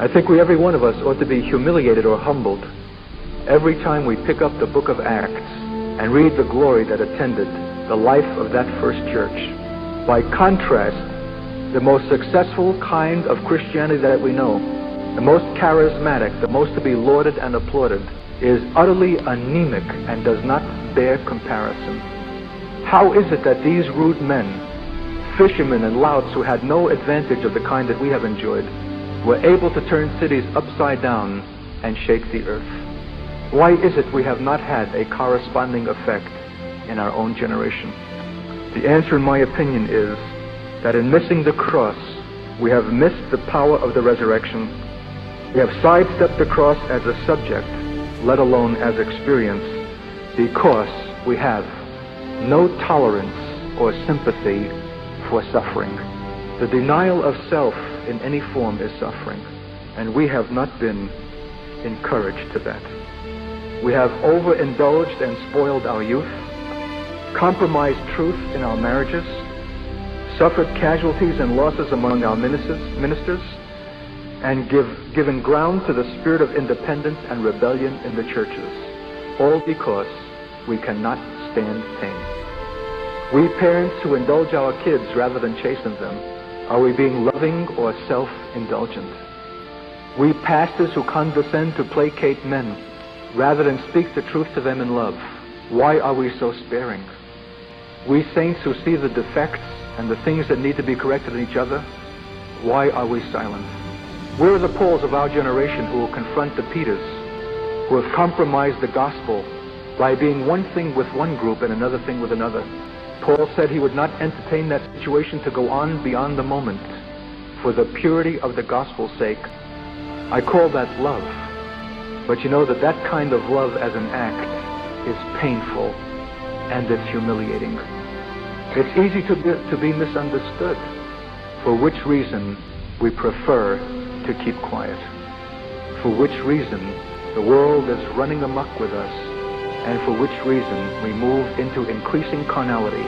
I think every one of us ought to be humiliated or humbled every time we pick up the book of Acts and read the glory that attended the life of that first church. By contrast, the most successful kind of Christianity that we know, the most charismatic, the most to be lauded and applauded, is utterly anemic and does not bear comparison. How is it that these rude men, fishermen and louts who had no advantage of the kind that we have enjoyed, were able to turn cities upside down and shake the earth? Why is it we have not had a corresponding effect in our own generation? The answer, in my opinion, is that in missing the cross, we have missed the power of the resurrection. We have sidestepped the cross as a subject, let alone as experience, because we have no tolerance or sympathy for suffering. The denial of self in any form is suffering, and we have not been encouraged to that. We have overindulged and spoiled our youth, compromised truth in our marriages, suffered casualties and losses among our ministers, and given ground to the spirit of independence and rebellion in the churches, all because we cannot stand pain. We parents who indulge our kids rather than chasten them, are we being loving or self-indulgent? We pastors who condescend to placate men rather than speak the truth to them in love, why are we so sparing? We saints who see the defects and the things that need to be corrected in each other, why are we silent? Where are the Pauls of our generation who will confront the Peters, who have compromised the gospel by being one thing with one group and another thing with another? Paul said he would not entertain that situation to go on beyond the moment for the purity of the gospel's sake. I call that love. But you know that kind of love as an act is painful and it's humiliating. It's easy to be misunderstood, for which reason we prefer to keep quiet, for which reason the world is running amok with us, and for which reason we move into increasing carnality,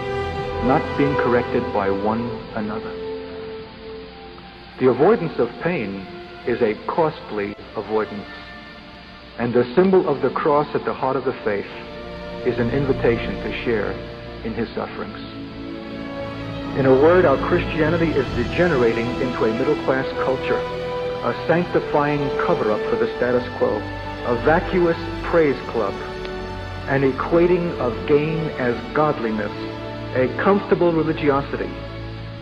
not being corrected by one another. The avoidance of pain is a costly avoidance, and the symbol of the cross at the heart of the faith is an invitation to share in his sufferings. In a word, our Christianity is degenerating into a middle-class culture, a sanctifying cover-up for the status quo, a vacuous praise club, an equating of gain as godliness, a comfortable religiosity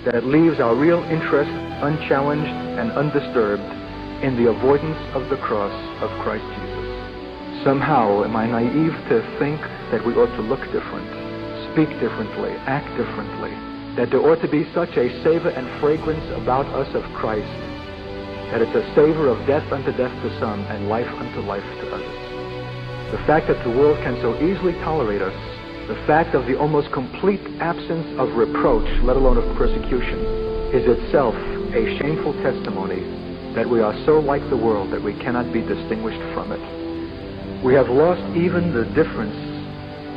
that leaves our real interest unchallenged and undisturbed in the avoidance of the cross of Christ Jesus. Somehow, am I naive to think that we ought to look different, speak differently, act differently, that there ought to be such a savor and fragrance about us of Christ, that it's a savor of death unto death to some and life unto life to others? The fact that the world can so easily tolerate us, the fact of the almost complete absence of reproach, let alone of persecution, is itself a shameful testimony that we are so like the world that we cannot be distinguished from it. We have lost even the difference,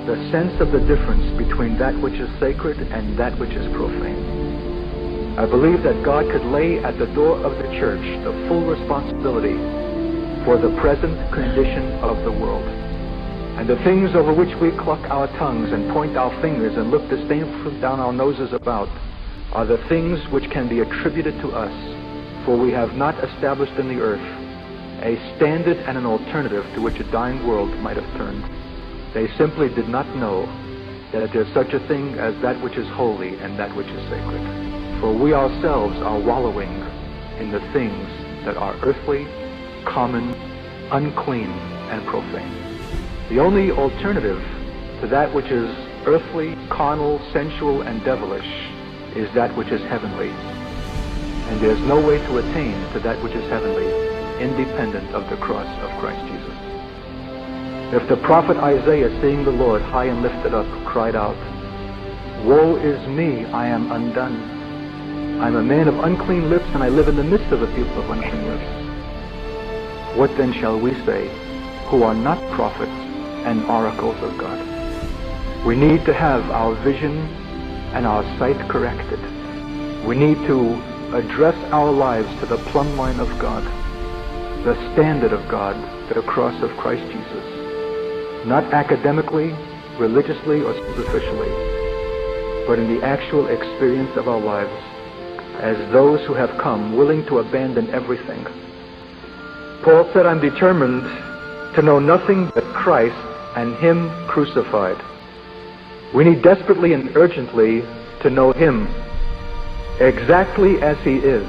the sense of the difference between that which is sacred and that which is profane. I believe that God could lay at the door of the church the full responsibility for the present condition of the world. And the things over which we cluck our tongues and point our fingers and look disdainfully down our noses about are the things which can be attributed to us, for we have not established in the earth a standard and an alternative to which a dying world might have turned. They simply did not know that there's such a thing as that which is holy and that which is sacred. For we ourselves are wallowing in the things that are earthly, common, unclean, and profane. The only alternative to that which is earthly, carnal, sensual, and devilish is that which is heavenly. And there's no way to attain to that which is heavenly independent of the cross of Christ Jesus. If the prophet Isaiah, seeing the Lord high and lifted up, cried out, "Woe is me, I am undone. I'm a man of unclean lips, and I live in the midst of a people of unclean lips." What then shall we say, who are not prophets and oracles of God? We need to have our vision and our sight corrected. We need to address our lives to the plumb line of God. the standard of God, the cross of Christ Jesus. Not academically, religiously, or superficially, but in the actual experience of our lives as those who have come willing to abandon everything. Paul said, I'm determined to know nothing but Christ and Him crucified. We need desperately and urgently to know Him exactly as He is.